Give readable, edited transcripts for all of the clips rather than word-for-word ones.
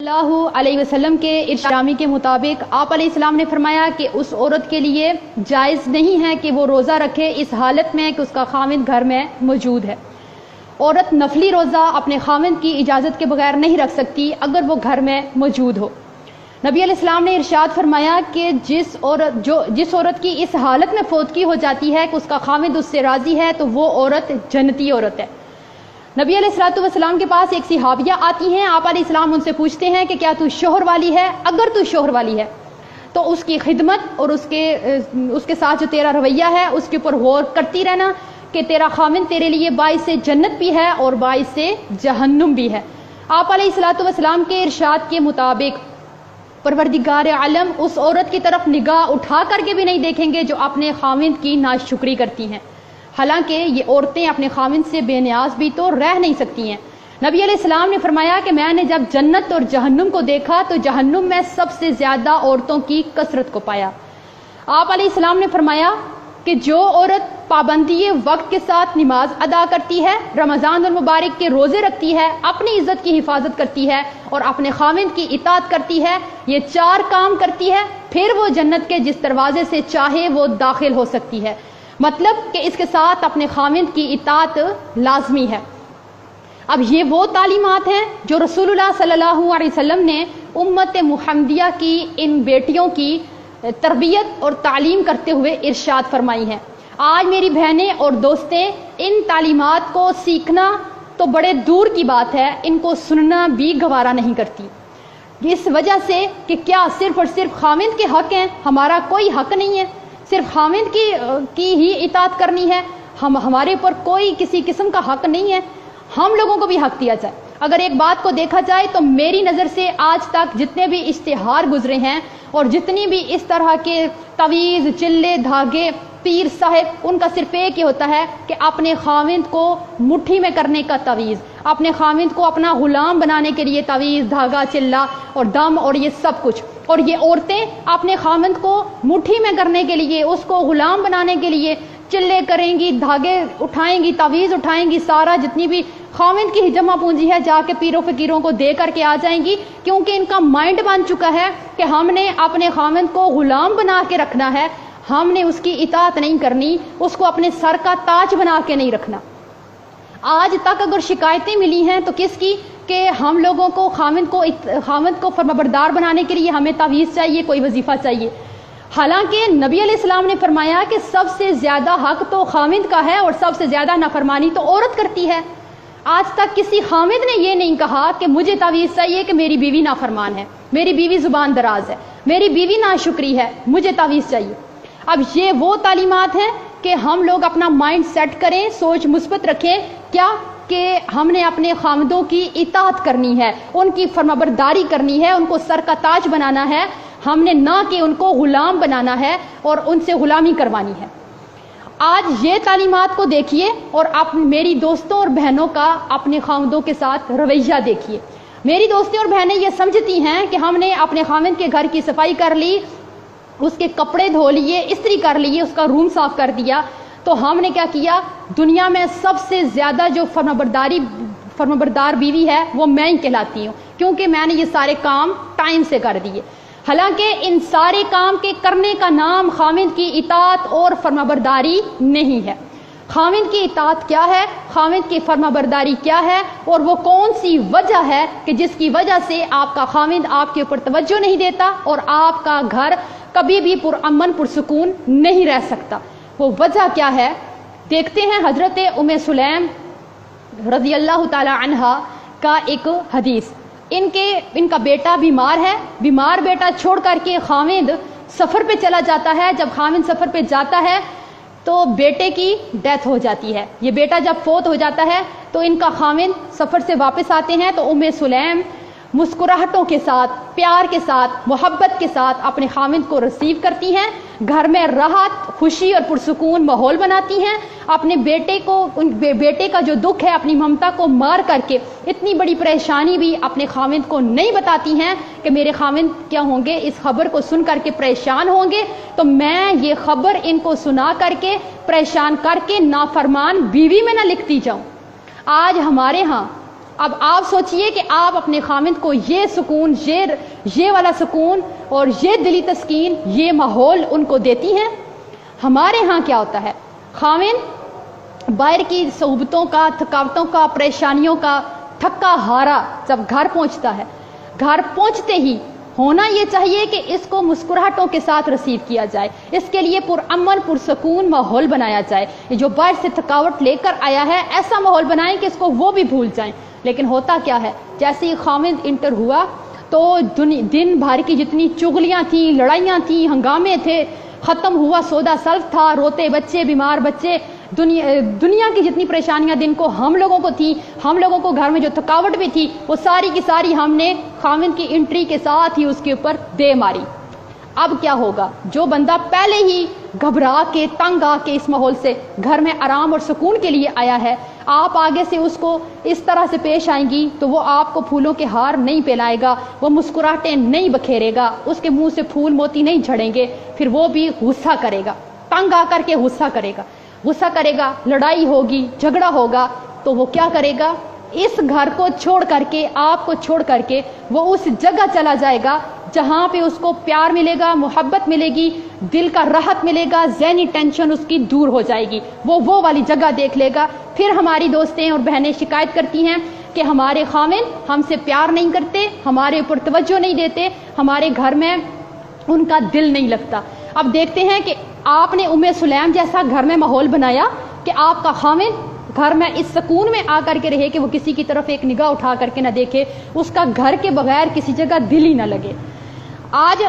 اللہ علیہ وسلم کے ارشاد کے مطابق آپ علیہ السلام نے فرمایا کہ اس عورت کے لیے جائز نہیں ہے کہ وہ روزہ رکھے اس حالت میں کہ اس کا خاوند گھر میں موجود ہے۔ عورت نفلی روزہ اپنے خاوند کی اجازت کے بغیر نہیں رکھ سکتی اگر وہ گھر میں موجود ہو۔ نبی علیہ السلام نے ارشاد فرمایا کہ جس عورت کی اس حالت میں فوتگی ہو جاتی ہے کہ اس کا خاوند اس سے راضی ہے تو وہ عورت جنتی عورت ہے۔ نبی علیہ السلام کے پاس ایک صحابیہ آتی ہیں، آپ علیہ السلام ان سے پوچھتے ہیں کہ کیا تو شوہر والی ہے؟ اگر تو شوہر والی ہے تو اس کی خدمت اور اس کے ساتھ جو تیرا رویہ ہے اس کے اوپر غور کرتی رہنا کہ تیرا خاوند تیرے لیے باعث جنت بھی ہے اور باعث جہنم بھی ہے۔ آپ علیہ السلام کے ارشاد کے مطابق پروردگار عالم اس عورت کی طرف نگاہ اٹھا کر کے بھی نہیں دیکھیں گے جو اپنے خاوند کی ناشکری کرتی ہیں، حالانکہ یہ عورتیں اپنے خاوند سے بے نیاز بھی تو رہ نہیں سکتی ہیں۔ نبی علیہ السلام نے فرمایا کہ میں نے جب جنت اور جہنم کو دیکھا تو جہنم میں سب سے زیادہ عورتوں کی کثرت کو پایا۔ آپ علیہ السلام نے فرمایا کہ جو عورت پابندی وقت کے ساتھ نماز ادا کرتی ہے، رمضان المبارک کے روزے رکھتی ہے، اپنی عزت کی حفاظت کرتی ہے اور اپنے خاوند کی اطاعت کرتی ہے، یہ 4 کام کرتی ہے، پھر وہ جنت کے جس دروازے سے چاہے وہ داخل ہو سکتی ہے۔ مطلب کہ اس کے ساتھ اپنے خاوند کی اطاعت لازمی ہے۔ اب یہ وہ تعلیمات ہیں جو رسول اللہ صلی اللہ علیہ وسلم نے امت محمدیہ کی ان بیٹیوں کی تربیت اور تعلیم کرتے ہوئے ارشاد فرمائی ہیں۔ آج میری بہنیں اور دوستیں ان تعلیمات کو سیکھنا تو بڑے دور کی بات ہے، ان کو سننا بھی گوارا نہیں کرتی، اس وجہ سے کہ کیا صرف اور صرف خاوند کے حق ہیں، ہمارا کوئی حق نہیں ہے، صرف خاوند کی ہی اطاعت کرنی ہے، ہمارے اوپر کوئی کسی قسم کا حق نہیں ہے، ہم لوگوں کو بھی حق دیا جائے۔ اگر ایک بات کو دیکھا جائے تو میری نظر سے آج تک جتنے بھی اشتہار گزرے ہیں اور جتنی بھی اس طرح کے تویز، چلے، دھاگے، پیر صاحب، ان کا صرف ایک ہی ہوتا ہے کہ اپنے خاوند کو مٹھی میں کرنے کا تویز، اپنے خاوند کو اپنا غلام بنانے کے لیے تویز، دھاگا، چلا اور دم اور یہ سب کچھ۔ اور یہ عورتیں اپنے خاوند کو مٹھی میں کرنے کے لیے، اس کو غلام بنانے کے لیے چلے کریں گی، دھاگے اٹھائیں گی، تویز اٹھائیں گی، سارا جتنی بھی خاوند کی جمع پونجی ہے جا کے پیروں فقیروں کو دے کر کے آ جائیں گی، کیونکہ ان کا مائنڈ بن چکا ہے کہ ہم نے اپنے خاوند کو غلام بنا کے رکھنا ہے، ہم نے اس کی اطاعت نہیں کرنی، اس کو اپنے سر کا تاج بنا کے نہیں رکھنا۔ آج تک اگر شکایتیں ملی ہیں تو کس کی؟ کہ ہم لوگوں کو خاوند کو فرمانبردار بنانے کے لیے ہمیں تعویذ چاہیے، کوئی وظیفہ چاہیے، حالانکہ نبی علیہ السلام نے فرمایا کہ سب سے زیادہ حق تو خاوند کا ہے اور سب سے زیادہ نافرمانی تو عورت کرتی ہے۔ آج تک کسی خاوند نے یہ نہیں کہا کہ مجھے تعویذ چاہیے کہ میری بیوی نافرمان ہے، میری بیوی زبان دراز ہے، میری بیوی ناشکری ہے، مجھے تعویذ چاہیے۔ اب یہ وہ تعلیمات ہیں کہ ہم لوگ اپنا مائنڈ سیٹ کریں، سوچ مثبت رکھیں، کیا کہ ہم نے اپنے خاوندوں کی اطاعت کرنی ہے، ان کی فرمانبرداری کرنی ہے، ان کو سر کا تاج بنانا ہے، ہم نے نہ کہ ان کو غلام بنانا ہے اور ان سے غلامی کروانی ہے۔ آج یہ تعلیمات کو دیکھیے اور میری دوستوں اور بہنوں کا اپنے خاوندوں کے ساتھ رویہ دیکھیے۔ میری دوستیں اور بہنیں یہ سمجھتی ہیں کہ ہم نے اپنے خاوند کے گھر کی صفائی کر لی، اس کے کپڑے دھو لیے، استری کر لیے، اس کا روم صاف کر دیا، تو ہم نے کیا کیا؟ دنیا میں سب سے زیادہ جو فرمانبردار بیوی ہے وہ میں ہی کہلاتی ہوں، کیونکہ میں نے یہ سارے کام ٹائم سے کر دیے۔ حالانکہ ان سارے کام کے کرنے کا نام خاوند کی اطاعت اور فرمانبرداری نہیں ہے۔ خاوند کی اطاعت کیا ہے، خاوند کی فرمانبرداری کیا ہے، اور وہ کون سی وجہ ہے کہ جس کی وجہ سے آپ کا خاوند آپ کے اوپر توجہ نہیں دیتا اور آپ کا گھر کبھی بھی پرامن پرسکون نہیں رہ سکتا، وہ وجہ کیا ہے؟ دیکھتے ہیں حضرت ام سلیم رضی اللہ تعالی عنہا کا ایک حدیث۔ ان کا بیٹا بیمار ہے، بیمار بیٹا چھوڑ کر کے خاوند سفر پہ چلا جاتا ہے۔ جب خاوند سفر پہ جاتا ہے تو بیٹے کی ڈیتھ ہو جاتی ہے۔ یہ بیٹا جب فوت ہو جاتا ہے تو ان کا خاوند سفر سے واپس آتے ہیں تو ام سلیم مسکراہٹوں کے ساتھ، پیار کے ساتھ، محبت کے ساتھ اپنے خاوند کو ریسیو کرتی ہیں، گھر میں راحت، خوشی اور پرسکون ماحول بناتی ہیں، اپنے بیٹے کا جو دکھ ہے، اپنی ممتا کو مار کر کے اتنی بڑی پریشانی بھی اپنے خاوند کو نہیں بتاتی ہیں کہ میرے خاوند کیا ہوں گے، اس خبر کو سن کر کے پریشان ہوں گے، تو میں یہ خبر ان کو سنا کر کے پریشان کر کے نافرمان بیوی میں نہ لکھتی جاؤں۔ آج ہمارے ہاں اب آپ سوچئے کہ آپ اپنے خامند کو یہ سکون، یہ والا سکون اور یہ دلی تسکین، یہ ماحول ان کو دیتی ہیں۔ ہمارے ہاں کیا ہوتا ہے، خامند باہر کی صحبتوں کا، تھکاوٹوں کا، پریشانیوں کا تھکا ہارا جب گھر پہنچتا ہے، گھر پہنچتے ہی ہونا یہ چاہیے کہ اس کو مسکراہٹوں کے ساتھ ریسیو کیا جائے، اس کے لیے پرامن پرسکون ماحول بنایا جائے۔ یہ جو باہر سے تھکاوٹ لے کر آیا ہے ایسا ماحول بنائیں کہ اس کو وہ بھی بھول جائیں۔ لیکن ہوتا کیا ہے، جیسے ہی خامند انٹر ہوا تو دن بھر کی جتنی چغلیاں تھیں، لڑائیاں تھیں، ہنگامے تھے، ختم ہوا، سودا سلف تھا، روتے بچے، بیمار بچے، دنیا کی جتنی پریشانیاں دن کو ہم لوگوں کو تھی، ہم لوگوں کو گھر میں جو تھکاوٹ بھی تھی، وہ ساری کی ساری ہم نے خامند کی انٹری کے ساتھ ہی اس کے اوپر دے ماری۔ اب کیا ہوگا، جو بندہ پہلے ہی گھبرا کے تنگ آ کے اس ماحول سے گھر میں آرام اور سکون کے لیے آیا ہے، آپ آگے سے اس کو اس طرح سے پیش آئیں گی تو وہ آپ کو پھولوں کے ہار نہیں پہنائے گا، وہ مسکراہٹیں نہیں بکھیرے گا، اس کے منہ سے پھول موتی نہیں جھڑیں گے، پھر وہ بھی غصہ کرے گا، تنگ آ کر کے غصہ کرے گا، لڑائی ہوگی، جھگڑا ہوگا، تو وہ کیا کرے گا، اس گھر کو چھوڑ کر کے، آپ کو چھوڑ کر کے وہ اس جگہ چلا جائے گا جہاں پہ اس کو پیار ملے گا، محبت ملے گی، دل کا راحت ملے گا، ذہنی ٹینشن اس کی دور ہو جائے گی، وہ والی جگہ دیکھ لے گا۔ پھر ہماری دوستیں اور بہنیں شکایت کرتی ہیں کہ ہمارے خامند ہم سے پیار نہیں کرتے، ہمارے اوپر توجہ نہیں دیتے، ہمارے گھر میں ان کا دل نہیں لگتا۔ اب دیکھتے ہیں کہ آپ نے ام سلیم جیسا گھر میں ماحول بنایا کہ آپ کا خامند گھر میں اس سکون میں آ کر کے رہے کہ وہ کسی کی طرف ایک نگاہ اٹھا کر کے نہ دیکھے، اس کا گھر کے بغیر کسی جگہ دل ہی نہ لگے۔ آج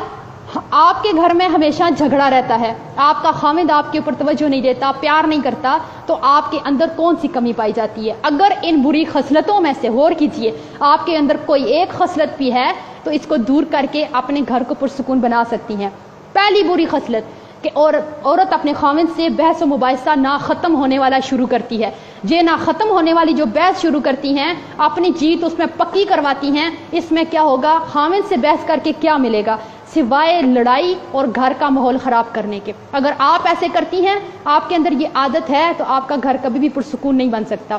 آپ کے گھر میں ہمیشہ جھگڑا رہتا ہے، آپ کا خامند آپ کے اوپر توجہ نہیں دیتا، پیار نہیں کرتا، تو آپ کے اندر کون سی کمی پائی جاتی ہے؟ اگر ان بری خصلتوں میں سے غور کیجئے، آپ کے اندر کوئی ایک خصلت بھی ہے تو اس کو دور کر کے اپنے گھر کو پرسکون بنا سکتی ہیں۔ پہلی بری خصلت کہ عورت اپنے خامند سے بحث و مباحثہ نہ ختم ہونے والا شروع کرتی ہے۔ یہ نہ ختم ہونے والی جو بحث شروع کرتی ہیں، اپنی جیت اس میں پکی کرواتی ہیں، اس میں کیا ہوگا، خامند سے بحث کر کے کیا ملے گا سوائے لڑائی اور گھر کا ماحول خراب کرنے کے۔ اگر آپ ایسے کرتی ہیں، آپ کے اندر یہ عادت ہے، تو آپ کا گھر کبھی بھی پرسکون نہیں بن سکتا۔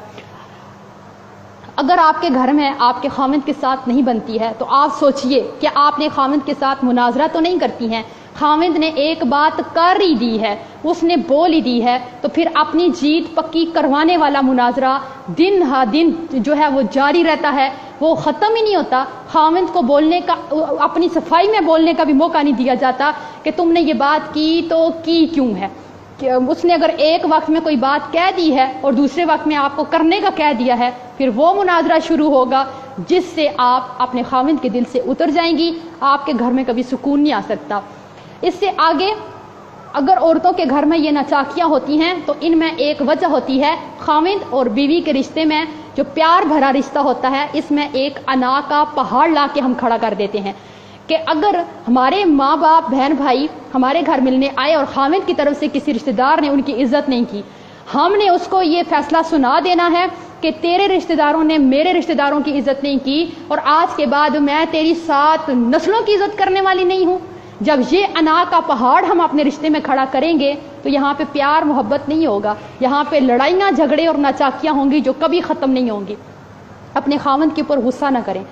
اگر آپ کے گھر میں آپ کے خامند کے ساتھ نہیں بنتی ہے تو آپ سوچئے کہ آپ نے خامند کے ساتھ مناظرہ تو نہیں کرتی ہیں، خامند نے ایک بات کر ہی دی ہے، اس نے بول ہی دی ہے، تو پھر اپنی جیت پکی کروانے والا مناظرہ دن ہا دن جو ہے وہ جاری رہتا ہے، وہ ختم ہی نہیں ہوتا۔ خامند کو بولنے کا، اپنی صفائی میں بولنے کا بھی موقع نہیں دیا جاتا کہ تم نے یہ بات کی تو کی کیوں ہے۔ کہ اس نے اگر ایک وقت میں کوئی بات کہہ دی ہے اور دوسرے وقت میں آپ کو کرنے کا کہہ دیا ہے، پھر وہ مناظرہ شروع ہوگا جس سے آپ اپنے خامند کے دل سے اتر جائیں گی، آپ کے گھر میں کبھی سکون نہیں آ سکتا۔ اس سے آگے اگر عورتوں کے گھر میں یہ ناچاکیاں ہوتی ہیں تو ان میں ایک وجہ ہوتی ہے، خامند اور بیوی کے رشتے میں جو پیار بھرا رشتہ ہوتا ہے، اس میں ایک انا کا پہاڑ لا کے ہم کھڑا کر دیتے ہیں کہ اگر ہمارے ماں باپ بہن بھائی ہمارے گھر ملنے آئے اور خامند کی طرف سے کسی رشتہ دار نے ان کی عزت نہیں کی، ہم نے اس کو یہ فیصلہ سنا دینا ہے کہ تیرے رشتہ داروں نے میرے رشتہ داروں کی عزت نہیں کی، اور آج کے بعد میں تیری 7 نسلوں کی عزت کرنے والی نہیں ہوں۔ جب یہ انا کا پہاڑ ہم اپنے رشتے میں کھڑا کریں گے تو یہاں پہ پیار محبت نہیں ہوگا، یہاں پہ لڑائیاں جھگڑے اور ناچاکیاں ہوں گی جو کبھی ختم نہیں ہوں گی۔ اپنے خامند کے اوپر غصہ نہ کریں۔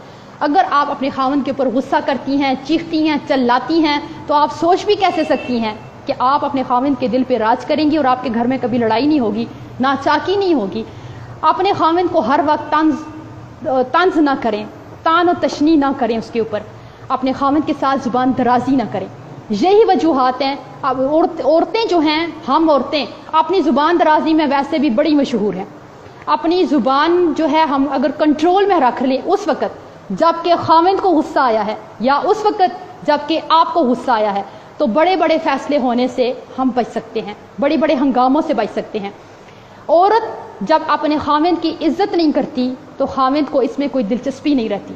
اگر آپ اپنے خامند کے اوپر غصہ کرتی ہیں، چیختی ہیں، چلاتی ہیں، تو آپ سوچ بھی کیسے سکتی ہیں کہ آپ اپنے خامند کے دل پہ راج کریں گی اور آپ کے گھر میں کبھی لڑائی نہیں ہوگی، ناچاکی نہیں ہوگی۔ اپنے خامند کو ہر وقت طنز نہ کریں، تان و تشنی نہ کریں اس کے اوپر، اپنے خامند کے ساتھ زبان درازی نہ کریں۔ یہی وجوہات ہیں۔ اب عورتیں جو ہیں، ہم عورتیں اپنی زبان درازی میں ویسے بھی بڑی مشہور ہیں۔ اپنی زبان جو ہے ہم اگر کنٹرول میں رکھ لیں اس وقت جب کہ خامند کو غصہ آیا ہے یا اس وقت جب کہ آپ کو غصہ آیا ہے، تو بڑے بڑے فیصلے ہونے سے ہم بچ سکتے ہیں، بڑے بڑے ہنگاموں سے بچ سکتے ہیں۔ عورت جب اپنے خامند کی عزت نہیں کرتی تو خامند کو اس میں کوئی دلچسپی نہیں رہتی۔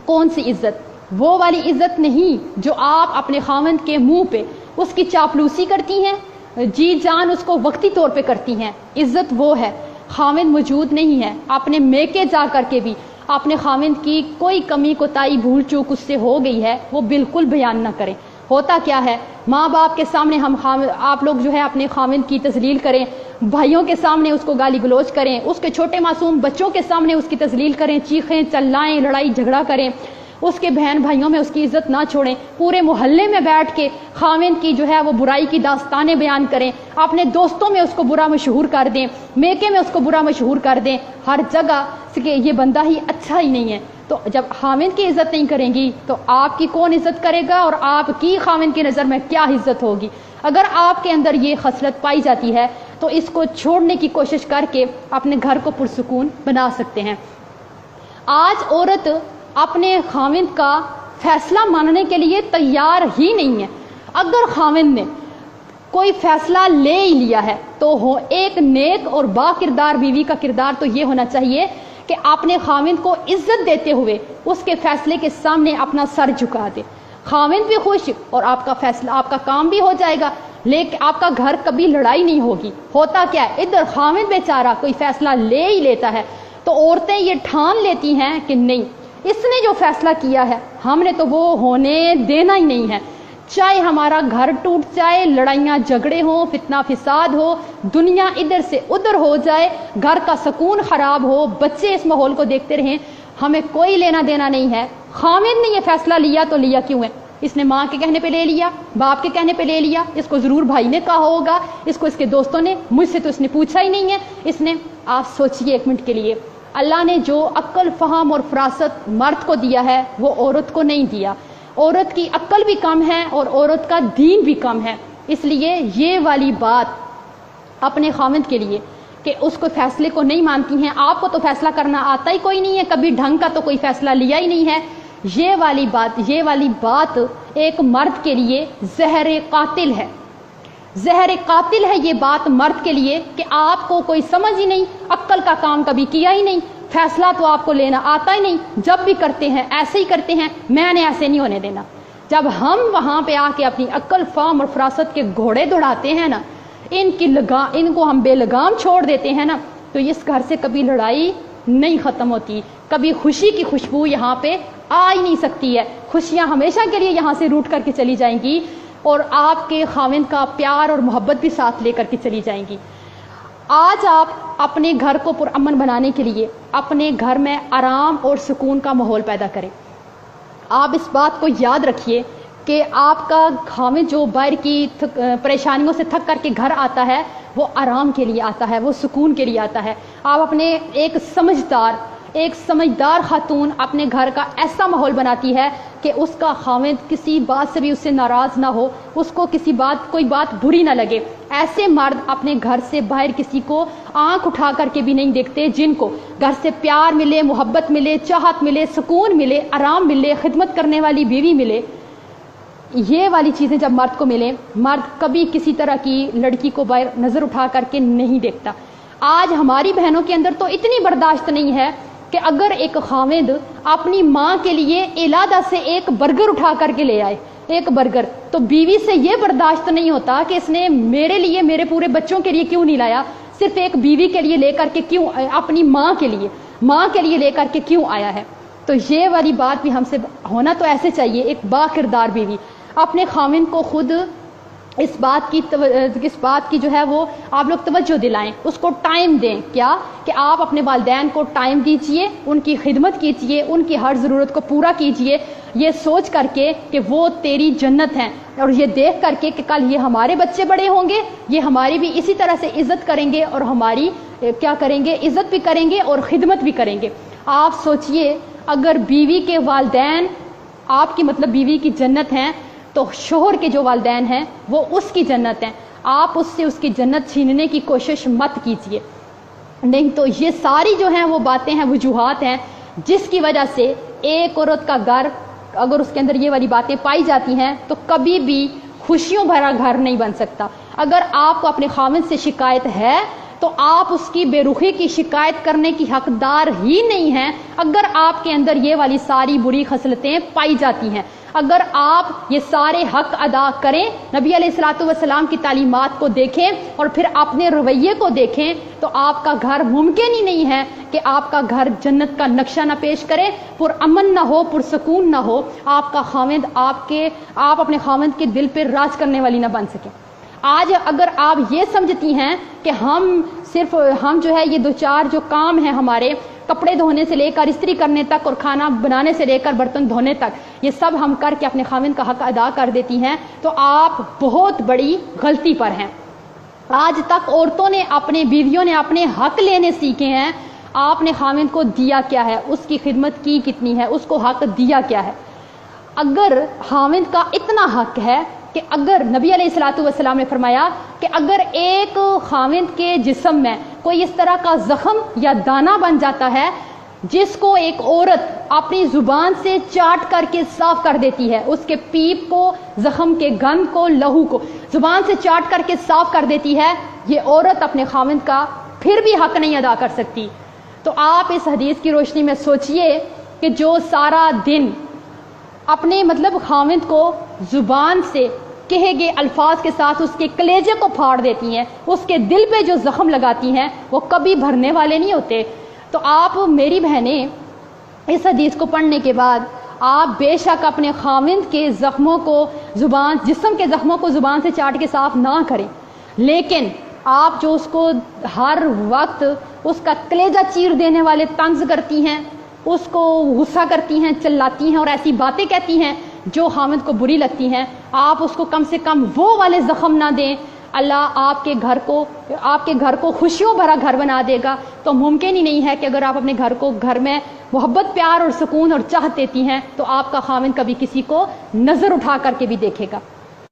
کون سی عزت؟ وہ والی عزت نہیں جو آپ اپنے خامند کے منہ پہ اس کی چاپلوسی کرتی ہیں، جی جان اس کو وقتی طور پہ کرتی ہیں۔ عزت وہ ہے، خامند موجود نہیں ہے، اپنے میکے جا کر کے بھی اپنے خامند کی کوئی کمی کوتاہی بھول چوک اس سے ہو گئی ہے وہ بالکل بیان نہ کریں۔ ہوتا کیا ہے، ماں باپ کے سامنے آپ لوگ جو ہے اپنے خاوند کی تذلیل کریں، بھائیوں کے سامنے اس کو گالی گلوچ کریں، اس کے چھوٹے معصوم بچوں کے سامنے اس کی تذلیل کریں، چیخیں چلائیں، لڑائی جھگڑا کریں، اس کے بہن بھائیوں میں اس کی عزت نہ چھوڑیں، پورے محلے میں بیٹھ کے خاوند کی جو ہے وہ برائی کی داستانیں بیان کریں، اپنے دوستوں میں اس کو برا مشہور کر دیں، میکے میں اس کو برا مشہور کر دیں، ہر جگہ کہ یہ بندہ ہی اچھا ہی نہیں ہے۔ تو جب خاوند کی عزت نہیں کریں گی تو آپ کی کون عزت کرے گا، اور آپ کی خاوند کی نظر میں کیا عزت ہوگی؟ اگر آپ کے اندر یہ خصلت پائی جاتی ہے تو اس کو چھوڑنے کی کوشش کر کے اپنے گھر کو پرسکون بنا سکتے ہیں۔ آج عورت اپنے خاوند کا فیصلہ ماننے کے لیے تیار ہی نہیں ہے۔ اگر خاوند نے کوئی فیصلہ لے ہی لیا ہے تو ایک نیک اور با کردار بیوی کا کردار تو یہ ہونا چاہیے کہ اپنے خاوند کو عزت دیتے ہوئے اس کے فیصلے کے سامنے اپنا سر جھکا دے، خاوند بھی خوش اور آپ کا فیصلہ، آپ کا کام بھی ہو جائے گا، لیکن آپ کا گھر کبھی لڑائی نہیں ہوگی۔ ہوتا کیا ہے، ادھر خاوند بیچارہ کوئی فیصلہ لے ہی لیتا ہے تو عورتیں یہ ٹھان لیتی ہیں کہ نہیں، اس نے جو فیصلہ کیا ہے ہم نے تو وہ ہونے دینا ہی نہیں ہے، چاہے ہمارا گھر ٹوٹ جائے، لڑائیاں جھگڑے ہوں، فتنہ فساد ہو، دنیا ادھر سے ادھر ہو جائے، گھر کا سکون خراب ہو، بچے اس ماحول کو دیکھتے رہیں، ہمیں کوئی لینا دینا نہیں ہے۔ خاوند نے یہ فیصلہ لیا تو لیا کیوں ہے؟ اس نے ماں کے کہنے پہ لے لیا، باپ کے کہنے پہ لے لیا، اس کو ضرور بھائی نے کہا ہوگا، اس کو اس کے دوستوں نے، مجھ سے تو اس نے پوچھا ہی نہیں ہے، اس نے۔ آپ سوچئے ایک منٹ کے لیے، اللہ نے جو عقل، فہم اور فراست مرد کو دیا ہے وہ عورت کو نہیں دیا۔ عورت کی عقل بھی کم ہے اور عورت کا دین بھی کم ہے، اس لیے یہ والی بات اپنے خاوند کے لیے کہ اس کو فیصلے کو نہیں مانتی ہیں، آپ کو تو فیصلہ کرنا آتا ہی کوئی نہیں ہے، کبھی ڈھنگ کا تو کوئی فیصلہ لیا ہی نہیں ہے، یہ والی بات ایک مرد کے لیے زہر قاتل ہے۔ زہر قاتل ہے یہ بات مرد کے لیے کہ آپ کو کوئی سمجھ ہی نہیں، عقل کا کام کبھی کیا ہی نہیں، فیصلہ تو آپ کو لینا آتا ہی نہیں، جب بھی کرتے ہیں ایسے ہی کرتے ہیں، میں نے ایسے نہیں ہونے دینا۔ جب ہم وہاں پہ آ کے اپنی عقل، فہم اور فراست کے گھوڑے دوڑاتے ہیں نا، ان کو ہم بے لگام چھوڑ دیتے ہیں نا، تو اس گھر سے کبھی لڑائی نہیں ختم ہوتی، کبھی خوشی کی خوشبو یہاں پہ آ ہی نہیں سکتی ہے، خوشیاں ہمیشہ کے لیے یہاں سے روٹ کر کے چلی جائیں گی، اور آپ کے خاوند کا پیار اور محبت بھی ساتھ لے کر کے چلی جائیں گی۔ آج آپ اپنے گھر کو پرامن بنانے کے لیے اپنے گھر میں آرام اور سکون کا ماحول پیدا کریں۔ آپ اس بات کو یاد رکھیے کہ آپ کا خاوند جو باہر کی پریشانیوں سے تھک کر کے گھر آتا ہے وہ آرام کے لیے آتا ہے، وہ سکون کے لیے آتا ہے۔ آپ اپنے ایک سمجھدار خاتون اپنے گھر کا ایسا ماحول بناتی ہے کہ اس کا خاوند کسی بات سے بھی اس سے ناراض نہ ہو، اس کو کوئی بات بری نہ لگے۔ ایسے مرد اپنے گھر سے باہر کسی کو آنکھ اٹھا کر کے بھی نہیں دیکھتے، جن کو گھر سے پیار ملے، محبت ملے، چاہت ملے، سکون ملے، آرام ملے، خدمت کرنے والی بیوی ملے۔ یہ والی چیزیں جب مرد کو ملیں، مرد کبھی کسی طرح کی لڑکی کو باہر نظر اٹھا کر کے نہیں دیکھتا۔ آج ہماری بہنوں کے اندر تو اتنی برداشت نہیں ہے کہ اگر ایک خاوند اپنی ماں کے لیے علادہ سے ایک برگر اٹھا کر کے لے آئے، ایک برگر، تو بیوی سے یہ برداشت نہیں ہوتا کہ اس نے میرے لیے، میرے پورے بچوں کے لیے کیوں نہیں لایا، صرف ایک بیوی کے لیے لے کر کے کیوں، اپنی ماں کے لیے لے کر کے کیوں آیا ہے۔ تو یہ والی بات بھی ہم سے ہونا تو ایسے چاہیے، ایک با کردار بیوی اپنے خاوند کو خود اس بات کی جو ہے وہ آپ لوگ توجہ دلائیں، اس کو ٹائم دیں، کیا کہ آپ اپنے والدین کو ٹائم دیجئے، ان کی خدمت کیجئے، ان کی ہر ضرورت کو پورا کیجئے، یہ سوچ کر کے کہ وہ تیری جنت ہیں، اور یہ دیکھ کر کے کہ کل یہ ہمارے بچے بڑے ہوں گے، یہ ہماری بھی اسی طرح سے عزت کریں گے، اور ہماری کیا کریں گے، عزت بھی کریں گے اور خدمت بھی کریں گے۔ آپ سوچئے اگر بیوی کے والدین آپ کی بیوی کی جنت ہیں تو شوہر کے جو والدین ہیں وہ اس کی جنت ہیں، آپ اس سے اس کی جنت چھیننے کی کوشش مت کیجیے، نہیں تو یہ ساری جو ہیں وہ باتیں ہیں، وجوہات ہیں جس کی وجہ سے ایک عورت کا گھر اگر اس کے اندر یہ والی باتیں پائی جاتی ہیں تو کبھی بھی خوشیوں بھرا گھر نہیں بن سکتا۔ اگر آپ کو اپنے خاوند سے شکایت ہے تو آپ اس کی بے رخی کی شکایت کرنے کی حقدار ہی نہیں ہیں اگر آپ کے اندر یہ والی ساری بری خصلتیں پائی جاتی ہیں۔ اگر آپ یہ سارے حق ادا کریں، نبی علیہ الصلوۃ والسلام کی تعلیمات کو دیکھیں اور پھر اپنے رویے کو دیکھیں، تو آپ کا گھر ممکن ہی نہیں ہے کہ آپ کا گھر جنت کا نقشہ نہ پیش کرے، پرامن نہ ہو، پرسکون نہ ہو، آپ کا خاوند آپ اپنے خاوند کے دل پہ راج کرنے والی نہ بن سکے۔ آج اگر آپ یہ سمجھتی ہیں کہ ہم جو ہے یہ دو چار جو کام ہیں ہمارے، کپڑے دھونے سے لے کر استری کرنے تک اور کھانا بنانے سے لے کر برتن دھونے تک، یہ سب ہم کر کے اپنے خاوند کا حق ادا کر دیتی ہیں، تو آپ بہت بڑی غلطی پر ہیں۔ آج تک عورتوں نے اپنے بیویوں نے اپنے حق لینے سیکھے ہیں، آپ نے خاوند کو دیا کیا ہے، اس کی خدمت کی کتنی ہے، اس کو حق دیا کیا ہے۔ اگر خاوند کا اتنا حق ہے کہ اگر نبی علیہ الصلوۃ والسلام نے فرمایا کہ اگر ایک خاوند کے جسم میں کوئی اس طرح کا زخم یا دانہ بن جاتا ہے جس کو ایک عورت اپنی زبان سے چاٹ کر کے صاف کر دیتی ہے، اس کے پیپ کو، زخم کے گند کو، لہو کو زبان سے چاٹ کر کے صاف کر دیتی ہے، یہ عورت اپنے خاوند کا پھر بھی حق نہیں ادا کر سکتی۔ تو آپ اس حدیث کی روشنی میں سوچئے کہ جو سارا دن اپنے خاوند کو زبان سے کہے گئے الفاظ کے ساتھ اس کے کلیجے کو پھاڑ دیتی ہیں، اس کے دل پہ جو زخم لگاتی ہیں وہ کبھی بھرنے والے نہیں ہوتے۔ تو آپ میری بہنیں اس حدیث کو پڑھنے کے بعد آپ بے شک اپنے خاوند کے زخموں کو جسم کے زخموں کو زبان سے چاٹ کے صاف نہ کریں، لیکن آپ جو اس کو ہر وقت اس کا کلیجہ چیر دینے والے طنز کرتی ہیں، اس کو غصہ کرتی ہیں، چلاتی ہیں اور ایسی باتیں کہتی ہیں جو خاوند کو بری لگتی ہیں، آپ اس کو کم سے کم وہ والے زخم نہ دیں۔ اللہ آپ کے گھر کو خوشیوں بھرا گھر بنا دے گا۔ تو ممکن ہی نہیں ہے کہ اگر آپ اپنے گھر میں محبت، پیار اور سکون اور چاہت دیتی ہیں تو آپ کا خاوند کبھی کسی کو نظر اٹھا کر کے بھی دیکھے گا۔